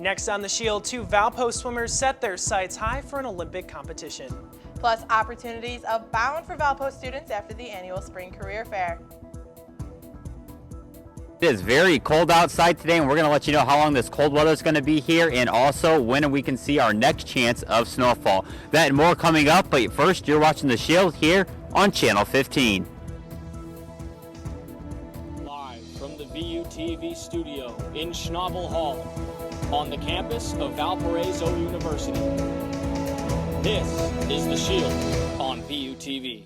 Next on the Shield, 2 Valpo swimmers set their sights high for an Olympic competition. Plus, opportunities abound for Valpo students after the annual Spring Career Fair. It is very cold outside today, and we're going to let you know how long this cold weather is going to be here and also when we can see our next chance of snowfall. That and more coming up, but first you're watching the Shield here on Channel 15. Live from the VUTV studio in Schnabel Hall on the campus of Valparaiso University. This is the Shield on VUTV.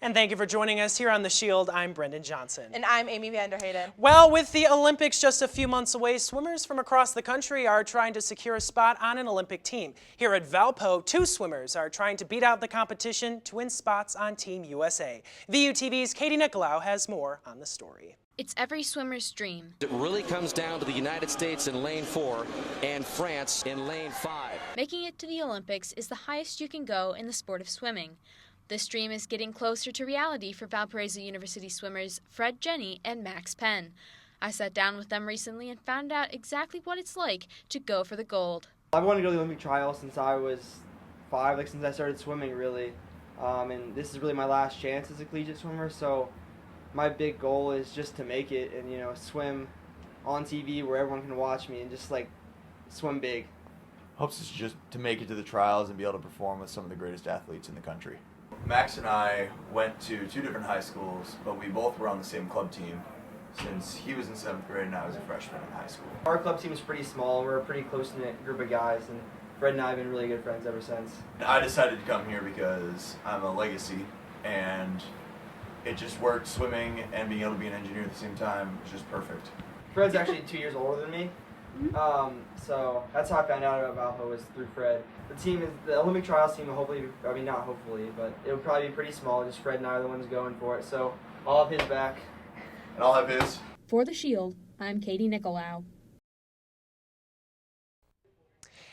And thank you for joining us here on The Shield. I'm Brendan Johnson. And I'm Aimee Heyden. Well, with the Olympics just a few months away, swimmers from across the country are trying to secure a spot on an Olympic team. Here at Valpo, 2 swimmers are trying to beat out the competition to win spots on Team USA. VUTV's Katie Nicolau has more on the story. It's every swimmer's dream. It really comes down to the United States in lane 4 and France in lane 5. Making it to the Olympics is the highest you can go in the sport of swimming. This dream is getting closer to reality for Valparaiso University swimmers Fred Jenny and Max Penn. I sat down with them recently and found out exactly what it's like to go for the gold. I've wanted to go to the Olympic trials since I was 5, since I started swimming really. And this is really my last chance as a collegiate swimmer, so my big goal is just to make it and, swim on TV where everyone can watch me and just swim big. Hopes is just to make it to the trials and be able to perform with some of the greatest athletes in the country. Max and I went to 2 different high schools, but we both were on the same club team since he was in 7th grade and I was a freshman in high school. Our club team is pretty small. We're a pretty close-knit group of guys, and Fred and I have been really good friends ever since. I decided to come here because I'm a legacy, and it just worked. Swimming and being able to be an engineer at the same time was just perfect. Fred's actually 2 years older than me, so that's how I found out about Valpo was through Fred. The Olympic trials team will not hopefully, but it'll probably be pretty small. Just Fred and I are the ones going for it, so I'll have his back. And I'll have his. For the Shield, I'm Katie Nicolau.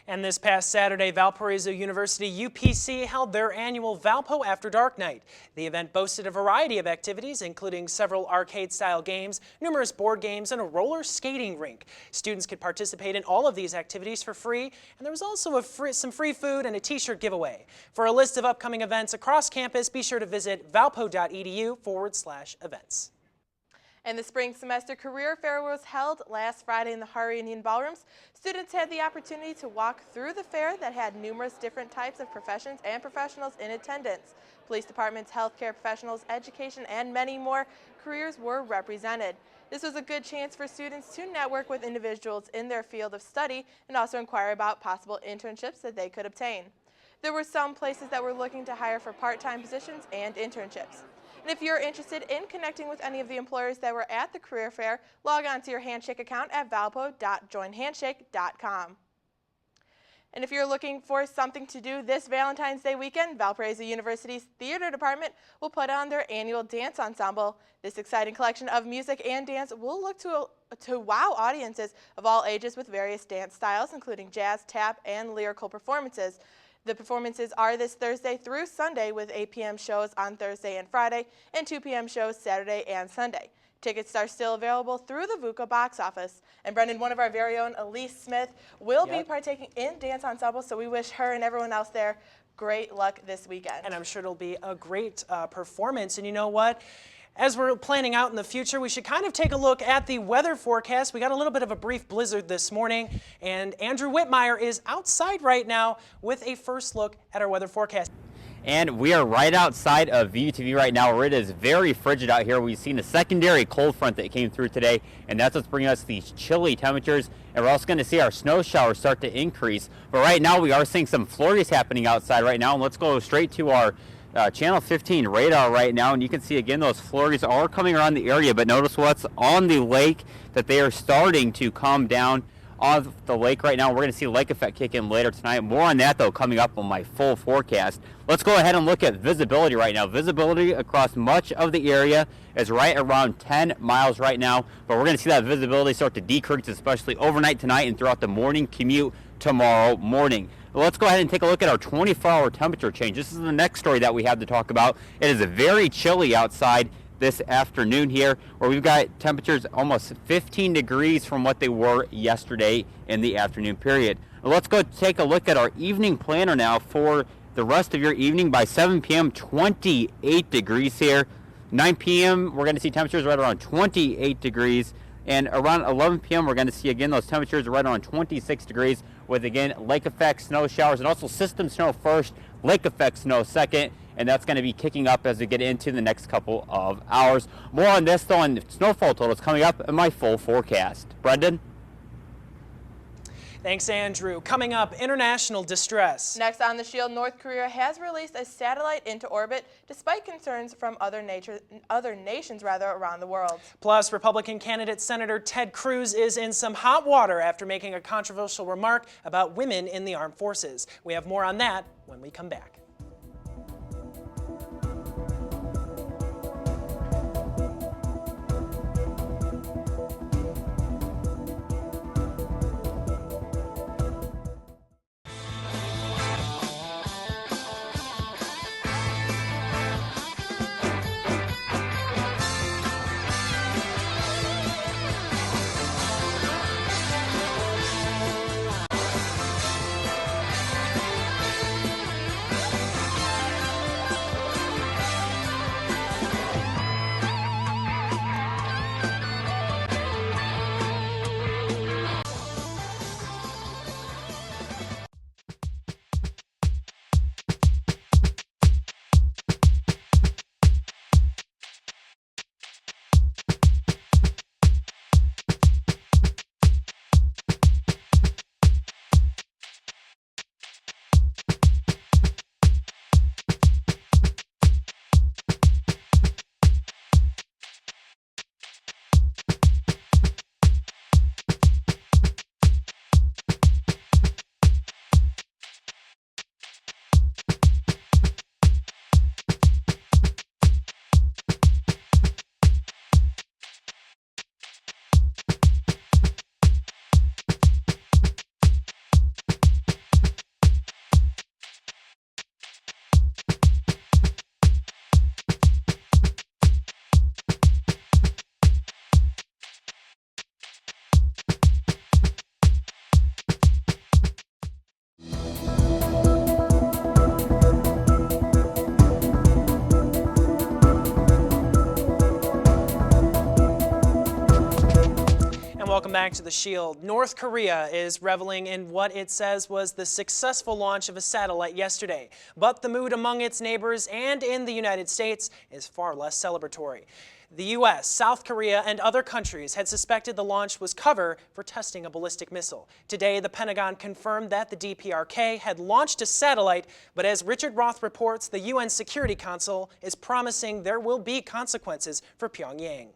And this past Saturday, Valparaiso University UPC held their annual Valpo After Dark Night. The event boasted a variety of activities, including several arcade-style games, numerous board games, and a roller skating rink. Students could participate in all of these activities for free, and there was also some free food and a t-shirt giveaway. For a list of upcoming events across campus, be sure to visit valpo.edu/events. And the spring semester career fair was held last Friday in the Hari Indian Ballrooms. Students had the opportunity to walk through the fair that had numerous different types of professions and professionals in attendance. Police departments, healthcare professionals, education, and many more careers were represented. This was a good chance for students to network with individuals in their field of study and also inquire about possible internships that they could obtain. There were some places that were looking to hire for part-time positions and internships. And if you're interested in connecting with any of the employers that were at the career fair, log on to your Handshake account at valpo.joinhandshake.com. And if you're looking for something to do this Valentine's Day weekend, Valparaiso University's theater department will put on their annual dance ensemble. This exciting collection of music and dance will look to wow audiences of all ages with various dance styles, including jazz, tap, and lyrical performances. The performances are this Thursday through Sunday with 8 p.m. shows on Thursday and Friday and 2 p.m. shows Saturday and Sunday. Tickets are still available through the VUCA box office. And Brendan, one of our very own, Elise Smith, will be partaking in dance ensemble, so we wish her and everyone else there great luck this weekend. And I'm sure it'll be a great performance. And you know what? As we're planning out in the future, we should kind of take a look at the weather forecast. We got a little bit of a brief blizzard this morning, and Andrew Whitmyer is outside right now with a first look at our weather forecast. And we are right outside of VUTV right now, where it is very frigid out here. We've seen a secondary cold front that came through today, and that's what's bringing us these chilly temperatures. And we're also going to see our snow showers start to increase. But right now, we are seeing some flurries happening outside right now. And let's go straight to our Channel 15 radar right now, and you can see again those flurries are coming around the area, but notice what's on the lake, that they are starting to come down on the lake right now. We're going to see lake effect kick in later tonight. More on that though coming up on my full forecast. Let's go ahead and look at visibility right now. Visibility across much of the area is right around 10 miles right now, but we're going to see that visibility start to decrease, especially overnight tonight and throughout the morning commute tomorrow morning. Let's go ahead and take a look at our 24-hour temperature change. This is the next story that we have to talk about. It is very chilly outside. this afternoon here, where we've got temperatures almost 15 degrees from what they were yesterday in the afternoon period. Let's go take a look at our evening planner now for the rest of your evening. By 7 p.m., 28 degrees here. 9 p.m., we're going to see temperatures right around 28 degrees. And around 11 p.m., we're going to see again those temperatures right around 26 degrees with, again, lake effect snow showers and also system snow first, lake effect snow second. And that's going to be kicking up as we get into the next couple of hours. More on this, though, and snowfall totals coming up in my full forecast. Brendan? Thanks, Andrew. Coming up, international distress. Next on The Shield, North Korea has released a satellite into orbit despite concerns from other nations around the world. Plus, Republican candidate Senator Ted Cruz is in some hot water after making a controversial remark about women in the armed forces. We have more on that when we come back. Welcome back to The Shield. North Korea is reveling in what it says was the successful launch of a satellite yesterday. But the mood among its neighbors and in the United States is far less celebratory. The U.S., South Korea, and other countries had suspected the launch was cover for testing a ballistic missile. Today, the Pentagon confirmed that the DPRK had launched a satellite, but as Richard Roth reports, the UN Security Council is promising there will be consequences for Pyongyang.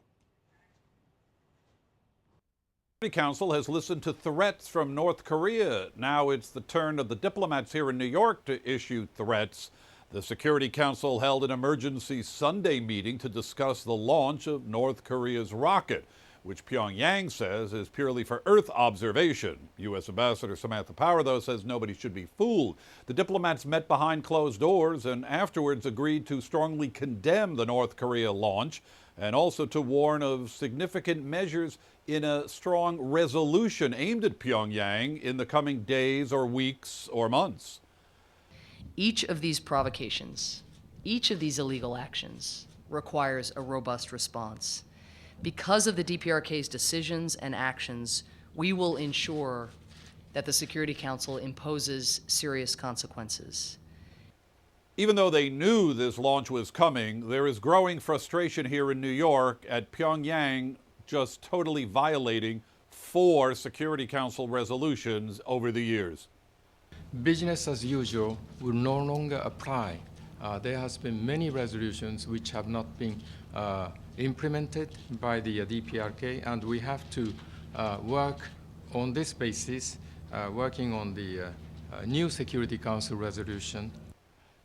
The Council has listened to threats from North Korea. Now it's the turn of the diplomats here in New York to issue threats. The Security Council held an emergency Sunday meeting to discuss the launch of North Korea's rocket, which Pyongyang says is purely for Earth observation. U.S. Ambassador Samantha Power, though, says nobody should be fooled. The diplomats met behind closed doors and afterwards agreed to strongly condemn the North Korea launch and also to warn of significant measures in a strong resolution aimed at Pyongyang in the coming days or weeks or months. Each of these provocations, each of these illegal actions requires a robust response. Because of the DPRK's decisions and actions, we will ensure that the Security Council imposes serious consequences. Even though they knew this launch was coming, there is growing frustration here in New York at Pyongyang just totally violating 4 Security Council resolutions over the years. Business as usual will no longer apply. There has been many resolutions which have not been implemented by the DPRK, and we have to work on this basis, working on the new Security Council resolution.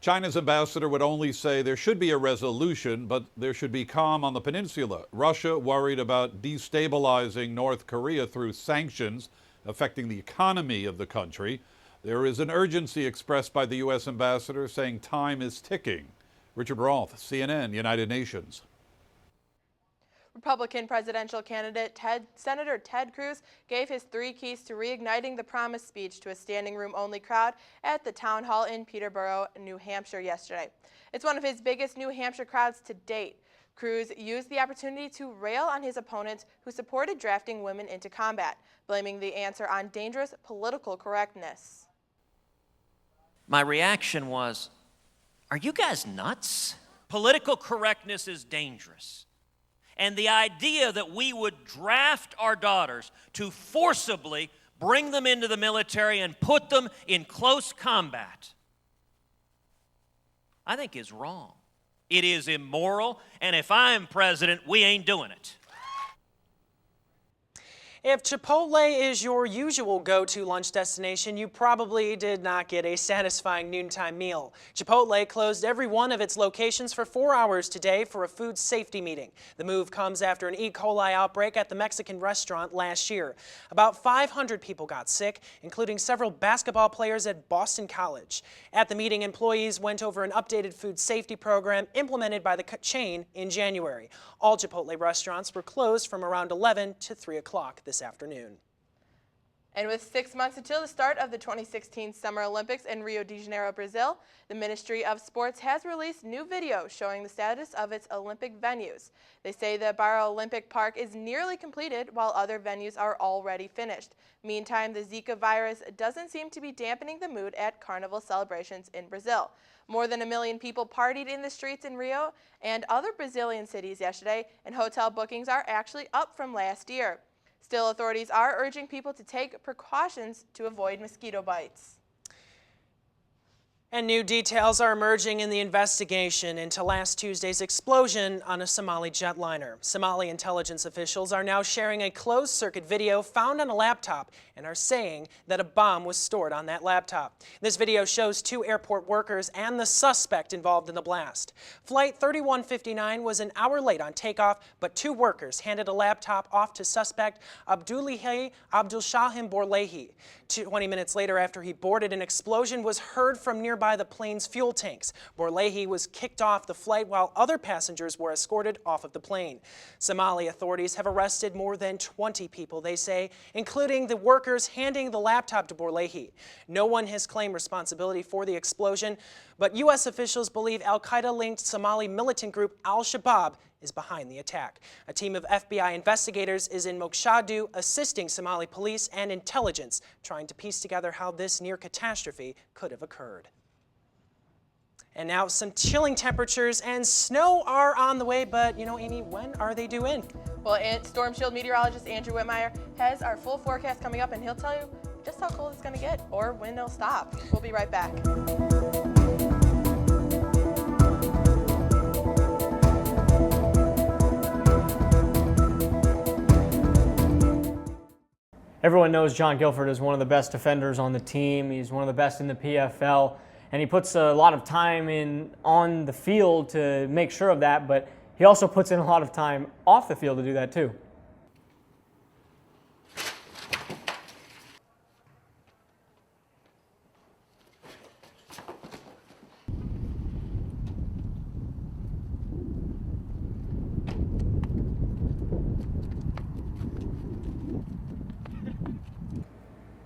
China's ambassador would only say there should be a resolution, but there should be calm on the peninsula. Russia worried about destabilizing North Korea through sanctions affecting the economy of the country. There is an urgency expressed by the U.S. ambassador saying time is ticking. Richard Roth, CNN, United Nations. Republican presidential candidate Senator Ted Cruz gave his 3 keys to reigniting the promise speech to a standing room only crowd at the town hall in Peterborough, New Hampshire yesterday. It's one of his biggest New Hampshire crowds to date. Cruz used the opportunity to rail on his opponents who supported drafting women into combat, blaming the answer on dangerous political correctness. My reaction was, are you guys nuts? Political correctness is dangerous. And the idea that we would draft our daughters to forcibly bring them into the military and put them in close combat, I think is wrong. It is immoral, and if I'm president, we ain't doing it. If Chipotle is your usual go-to lunch destination, you probably did not get a satisfying noontime meal. Chipotle closed every one of its locations for 4 hours today for a food safety meeting. The move comes after an E. coli outbreak at the Mexican restaurant last year. About 500 people got sick, including several basketball players at Boston College. At the meeting, employees went over an updated food safety program implemented by the chain in January. All Chipotle restaurants were closed from around 11 to 3 o'clock this afternoon. And with 6 months until the start of the 2016 Summer Olympics in Rio de Janeiro, Brazil, the Ministry of Sports has released new videos showing the status of its Olympic venues. They say the Barra Olympic Park is nearly completed while other venues are already finished. Meantime, the Zika virus doesn't seem to be dampening the mood at carnival celebrations in Brazil. More than 1 million people partied in the streets in Rio and other Brazilian cities yesterday, and hotel bookings are actually up from last year. Still, authorities are urging people to take precautions to avoid mosquito bites. And new details are emerging in the investigation into last Tuesday's explosion on a Somali jetliner. Somali intelligence officials are now sharing a closed-circuit video found on a laptop and are saying that a bomb was stored on that laptop. This video shows 2 airport workers and the suspect involved in the blast. Flight 3159 was an hour late on takeoff, but 2 workers handed a laptop off to suspect Abdullahi Abdulshahim Borlehi. 20 minutes later, after he boarded, an explosion was heard from nearby the plane's fuel tanks. Borlehi was kicked off the flight while other passengers were escorted off of the plane. Somali authorities have arrested more than 20 people, they say, including the workers handing the laptop to Borlehi. No one has claimed responsibility for the explosion, but U.S. officials believe al-Qaeda-linked Somali militant group al-Shabaab is behind the attack. A team of FBI investigators is in Mogadishu assisting Somali police and intelligence, trying to piece together how this near catastrophe could have occurred. And now some chilling temperatures and snow are on the way, but you know, Amy, when are they due in? Well, Storm Shield meteorologist Andrew Whitmyer has our full forecast coming up, and he'll tell you just how cold it's going to get or when it'll stop. We'll be right back. Everyone knows John Guilford is one of the best defenders on the team. He's one of the best in the PFL, and he puts a lot of time in on the field to make sure of that, but he also puts in a lot of time off the field to do that too.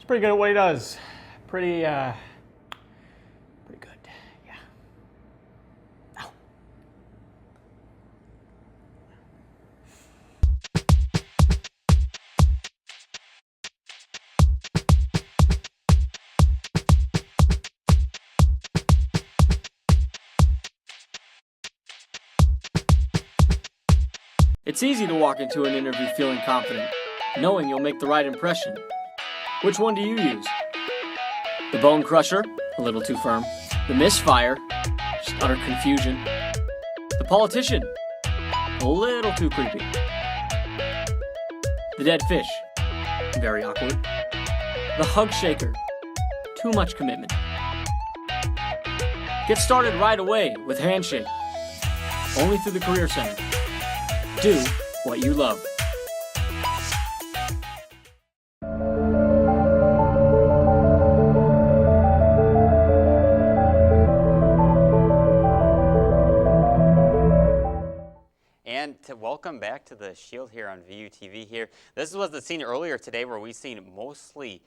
Pretty good at what he does. Pretty good. Yeah. Ow. It's easy to walk into an interview feeling confident, knowing you'll make the right impression. Which one do you use? The Bone Crusher, a little too firm. The Misfire, just utter confusion. The Politician, a little too creepy. The Dead Fish, very awkward. The Hug Shaker, too much commitment. Get started right away with Handshake, only through the Career Center. Do what you love. And to welcome back back to the Shield here on VUTV here. This was the scene earlier today where we seen mostly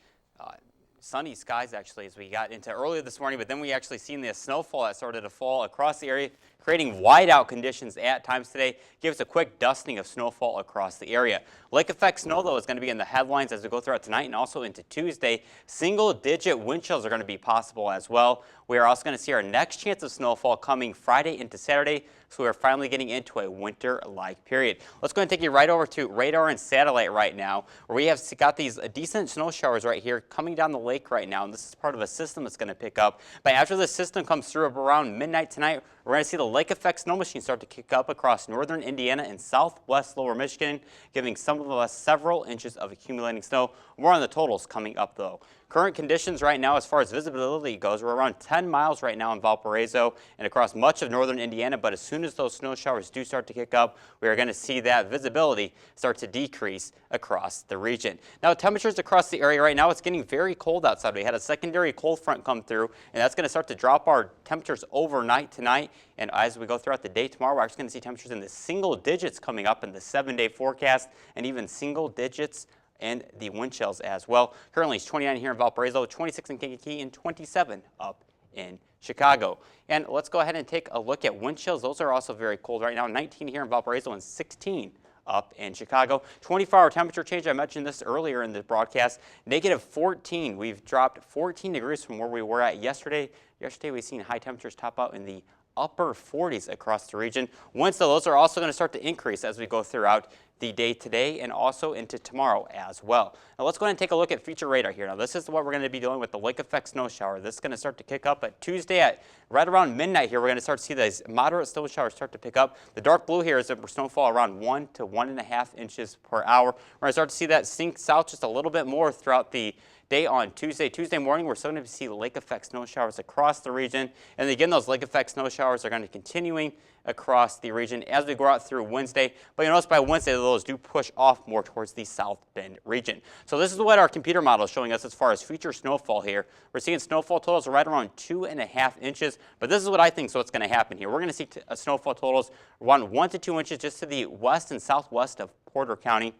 sunny skies actually as we got into earlier this morning, but then we actually seen the snowfall that started to fall across the area, creating whiteout conditions at times today. Give us a quick dusting of snowfall across the area. Lake effect snow, though, is going to be in the headlines as we go throughout tonight and also into Tuesday. Single-digit wind chills are going to be possible as well. We are also going to see our next chance of snowfall coming Friday into Saturday, so we are finally getting into a winter-like period. Let's go and take you right over to radar and satellite right now, where we have got these decent snow showers right here coming down the lake right now, and this is part of a system that's going to pick up. But after this system comes through around midnight tonight, we're going to see the lake effect snow machine start to kick up across northern Indiana and southwest lower Michigan, giving some of us several inches of accumulating snow. More on the totals coming up, though. Current conditions right now as far as visibility goes, we're around 10 miles right now in Valparaiso and across much of northern Indiana, but as soon as those snow showers do start to kick up, we are going to see that visibility start to decrease across the region. Now, temperatures across the area right now, it's getting very cold outside. We had a secondary cold front come through, and that's going to start to drop our temperatures overnight tonight. And as we go throughout the day tomorrow, we're actually going to see temperatures in the single digits coming up in the 7-day forecast, and even single digits and the wind chills as well. Currently, it's 29 here in Valparaiso, 26 in Kankakee, and 27 up in Chicago. And let's go ahead and take a look at wind chills. Those are also very cold right now. 19 here in Valparaiso and 16 up in Chicago. 24-hour temperature change, I mentioned this earlier in the broadcast, negative 14. We've dropped 14 degrees from where we were at yesterday. Yesterday, we've seen high temperatures top out in the upper 40s across the region. Winds, though, those are also going to start to increase as we go throughout the day today and also into tomorrow as well. Now let's go ahead and take a look at future radar here. Now this is what we're going to be doing with the lake effect snow shower. This is going to start to kick up at Tuesday at right around midnight here. We're going to start to see these moderate snow showers start to pick up. The dark blue here is a snowfall around 1 to 1.5 inches per hour. We're going to start to see that sink south just a little bit more throughout the day on Tuesday. Tuesday morning, we're starting to see lake effect snow showers across the region. And again, those lake effect snow showers are going to continuing across the region as we go out through Wednesday. But you notice by Wednesday, those do push off more towards the South Bend region. So this is what our computer model is showing us as far as future snowfall here. We're seeing snowfall totals right around 2.5 inches. But this is what I think is what's going to happen here. We're going to see snowfall totals around 1 to 2 inches just to the west and southwest of Porter County.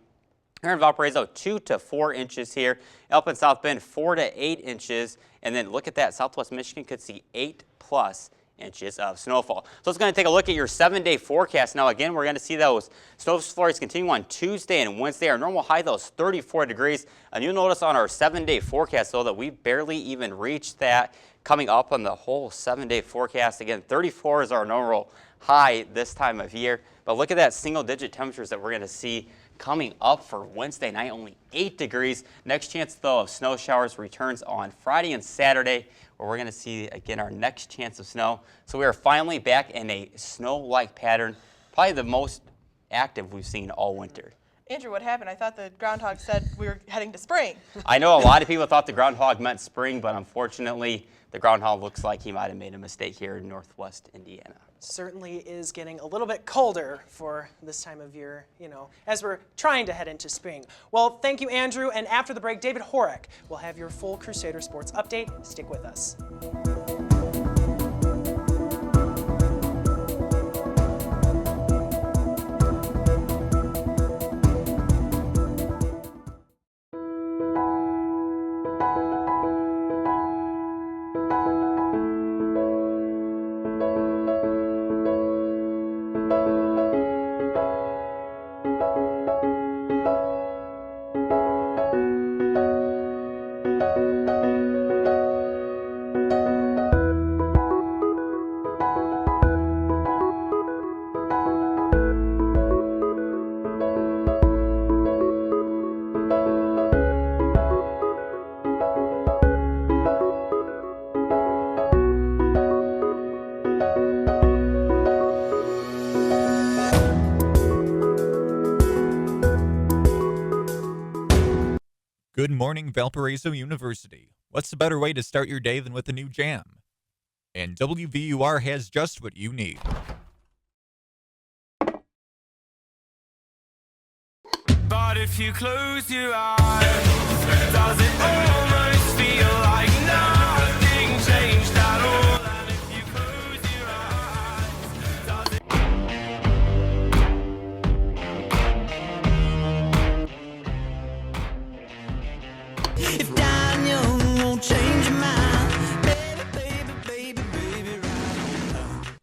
Here in Valparaiso, 2 to 4 inches here. Up in South Bend, 4 to 8 inches. And then look at that, Southwest Michigan could see 8+ inches of snowfall. So it's going to take a look at your 7-day forecast. Now again, we're going to see those snow flurries continue on Tuesday and Wednesday. Our normal high, though, is 34 degrees. And you'll notice on our 7-day forecast, though, that we barely even reached that coming up on the whole 7-day forecast. Again, 34 is our normal high this time of year. But look at that single-digit temperatures that we're going to see coming up for Wednesday night, only 8 degrees. Next chance, though, of snow showers returns on Friday and Saturday, where we're going to see, again, our next chance of snow. So we are finally back in a snow-like pattern, probably the most active we've seen all winter. Andrew, what happened? I thought the groundhog said we were heading to spring. I know a lot of people thought the groundhog meant spring, but unfortunately, the groundhog looks like he might have made a mistake here in northwest Indiana. Certainly is getting a little bit colder for this time of year, as we're trying to head into spring. Well, thank you, Andrew. And after the break, David Horak will have your full Crusader Sports update. Stick with us. Good morning, Valparaiso University. What's a better way to start your day than with a new jam? And WVUR has just what you need. But if you close your eyes, does it almost feel like nothing changed at all? And if you close your eyes, does it...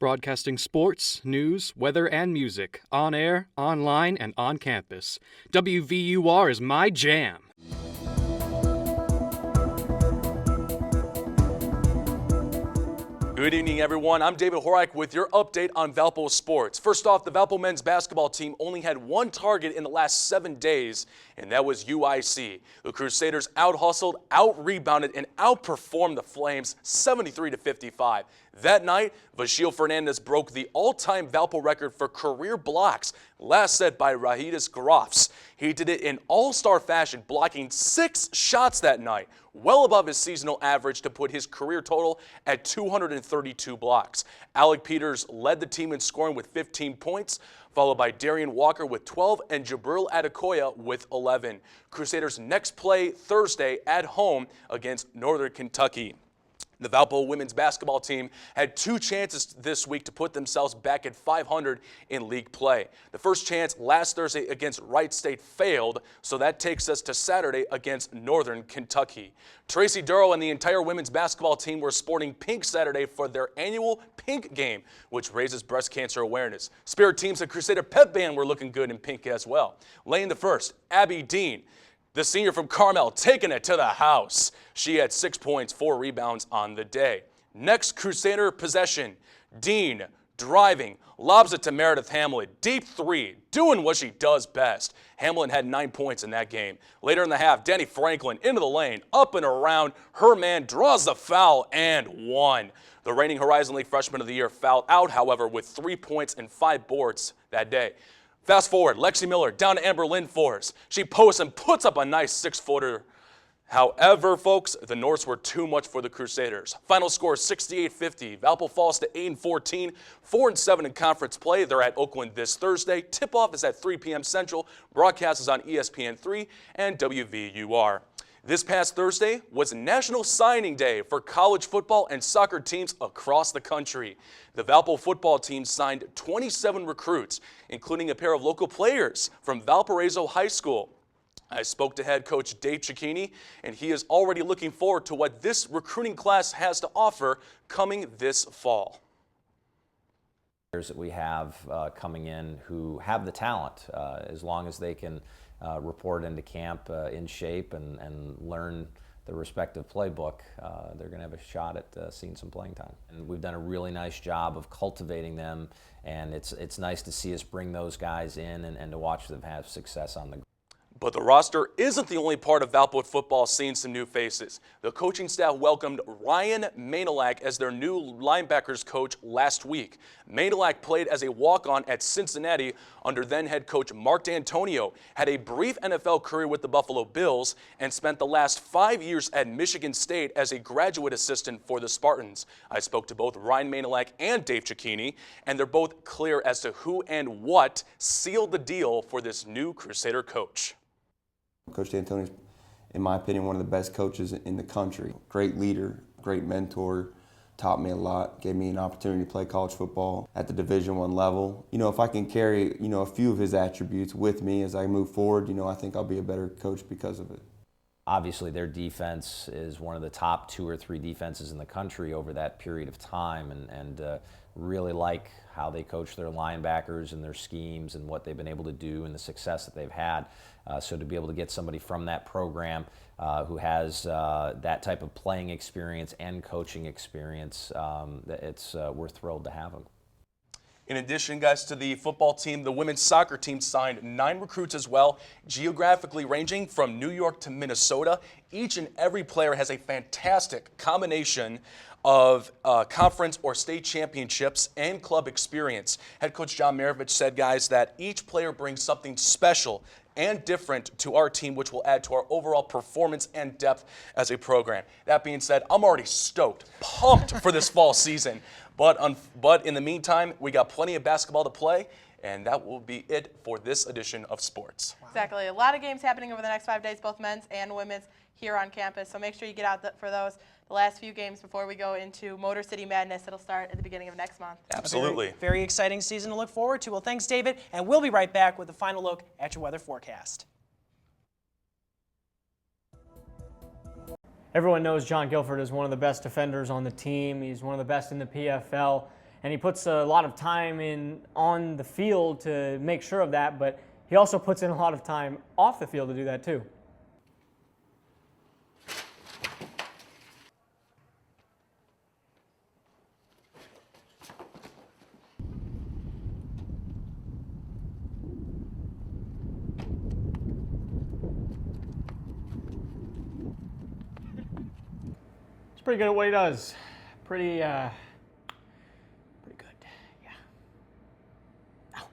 broadcasting sports, news, weather, and music on air, online, and on campus. WVUR is my jam. Good evening, everyone. I'm David Horak with your update on Valpo sports. First off, the Valpo men's basketball team only had one target in the last 7 days, and that was UIC. The Crusaders out-hustled, out-rebounded, and outperformed the Flames 73-55. That night, Vachil Fernandez broke the all-time Valpo record for career blocks, last set by Rahidis Grofs. He did it in all-star fashion, blocking 6 shots that night, well above his seasonal average to put his career total at 232 blocks. Alec Peters led the team in scoring with 15 points, followed by Darian Walker with 12 and Jabril Adekoya with 11. Crusaders next play Thursday at home against Northern Kentucky. The Valpo women's basketball team had 2 chances this week to put themselves back at 500 in league play. The first chance last Thursday against Wright State failed, so that takes us to Saturday against Northern Kentucky. Tracy Durrow and the entire women's basketball team were sporting pink Saturday for their annual pink game, which raises breast cancer awareness. Spirit teams and Crusader Pep Band were looking good in pink as well. Laying the first, Abby Dean, the senior from Carmel, taking it to the house. She had 6 points, 4 rebounds on the day. Next Crusader possession, Dean driving, lobs it to Meredith Hamlin. Deep 3, doing what she does best. Hamlin had 9 points in that game. Later in the half, Danny Franklin into the lane, up and around. Her man draws the foul and won. The reigning Horizon League Freshman of the Year fouled out, however, with 3 points and 5 boards that day. Fast forward, Lexi Miller down to Amber Lynn Force. She posts and puts up a nice 6-footer. However, folks, the Norths were too much for the Crusaders. Final score 68-50. Valpo falls to 8-14, 4-7 in conference play. They're at Oakland this Thursday. Tip-off is at 3 p.m. Central. Broadcast is on ESPN3 and WVUR. This past Thursday was National Signing Day for college football and soccer teams across the country. The Valpo football team signed 27 recruits, including a pair of local players from Valparaiso High School. I spoke to head coach Dave Cicchini, and he is already looking forward to what this recruiting class has to offer coming this fall. That we have coming in who have the talent, as long as they can report into camp in shape and learn the respective playbook, they're going to have a shot at seeing some playing time. And we've done a really nice job of cultivating them, and it's nice to see us bring those guys in and to watch them have success on the. But the roster isn't the only part of Valpo football seeing some new faces. The coaching staff welcomed Ryan Mainilak as their new linebackers coach last week. Mainilak played as a walk-on at Cincinnati under then-head coach Mark D'Antonio, had a brief NFL career with the Buffalo Bills, and spent the last 5 years at Michigan State as a graduate assistant for the Spartans. I spoke to both Ryan Mainilak and Dave Cicchini, and they're both clear as to who and what sealed the deal for this new Crusader coach. Coach D'Antonio is, in my opinion, one of the best coaches in the country. Great leader, great mentor, taught me a lot, gave me an opportunity to play college football at the Division I level. You know, if I can carry, a few of his attributes with me as I move forward, I think I'll be a better coach because of it. Obviously, their defense is one of the top 2 or 3 defenses in the country over that period of time, and really like how they coach their linebackers and their schemes and what they've been able to do and the success that they've had. So to be able to get somebody from that program who has that type of playing experience and coaching experience, we're thrilled to have them. In addition, guys, to the football team, the women's soccer team signed 9 recruits as well, geographically ranging from New York to Minnesota. Each and every player has a fantastic combination of conference or state championships and club experience. Head coach John Maravich said, guys, that each player brings something special and different to our team, which will add to our overall performance and depth as a program. That being said, I'm already stoked, pumped for this fall season. But in the meantime, we got plenty of basketball to play, and that will be it for this edition of sports. Wow. Exactly. A lot of games happening over the next 5 days, both men's and women's, here on campus. So make sure you get out for those. The last few games before we go into Motor City Madness. It'll start at the beginning of next month. Absolutely. Very exciting season to look forward to. Well, thanks, David. And we'll be right back with a final look at your weather forecast. Everyone knows John Guilford is one of the best defenders on the team. He's one of the best in the PFL. and he puts a lot of time in on the field to make sure of that, but he also puts in a lot of time off the field to do that too. He's pretty good at what he does. Pretty good. Yeah. Ow.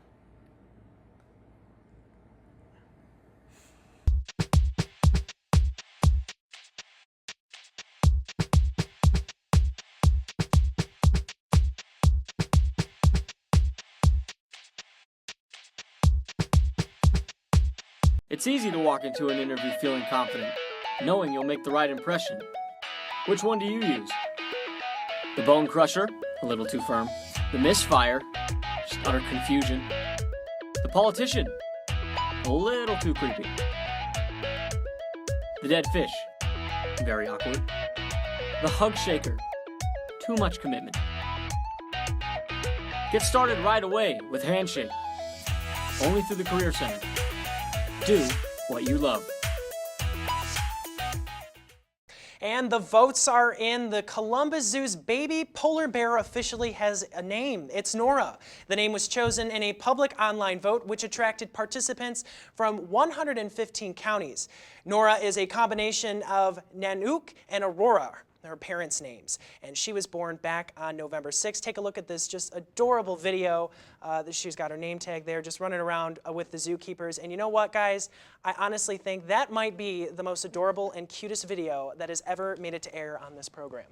It's easy to walk into an interview feeling confident, knowing you'll make the right impression. Which one do you use? The bone crusher, a little too firm. The misfire, just utter confusion. The politician, a little too creepy. The dead fish, very awkward. The hug shaker, too much commitment. Get started right away with Handshake, only through the Career Center. Do what you love. And the votes are in. The Columbus Zoo's baby polar bear officially has a name. It's Nora. The name was chosen in a public online vote which attracted participants from 115 counties. Nora is a combination of Nanook and Aurora, her parents' names, and she was born back on November 6th. Take a look at this just adorable video. She's got her name tag there, just running around with the zookeepers. And you know what, guys? I honestly think that might be the most adorable and cutest video that has ever made it to air on this program.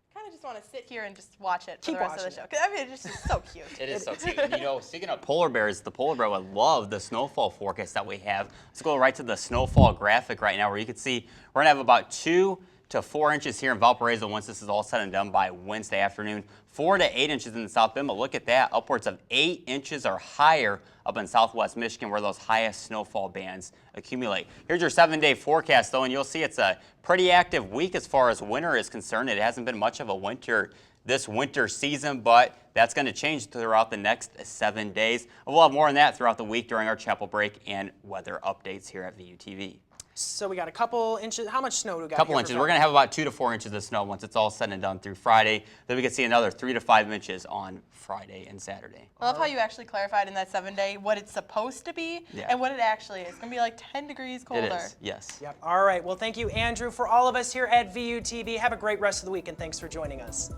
I kind of just want to sit here and just watch it for Keep the rest of the show. 'Cause, I mean, it's just so cute. It is so cute. And, you know, speaking of polar bears, the polar bear would love the snowfall forecast that we have. Let's go right to the snowfall graphic right now, where you can see we're going to have about 2 to 4 inches here in Valparaiso once this is all said and done by Wednesday afternoon. 4 to 8 inches in the South Bend, but look at that, upwards of 8 inches or higher up in southwest Michigan where those highest snowfall bands accumulate. Here's your 7-day forecast though, and you'll see it's a pretty active week as far as winter is concerned. It hasn't been much of a winter this winter season, but that's going to change throughout the next 7 days. We'll have more on that throughout the week during our chapel break and weather updates here at VUTV. So we got a couple inches. How much snow do we got? Couple inches. We're going to have about 2 to 4 inches of snow once it's all said and done through Friday. Then we can see another 3 to 5 inches on Friday and Saturday. I love how you actually clarified in that 7-day what it's supposed to be and what it actually is. It's going to be like 10 degrees colder. It is, yes. Yep. All right. Well, thank you, Andrew. For all of us here at VUTV, have a great rest of the week, and thanks for joining us.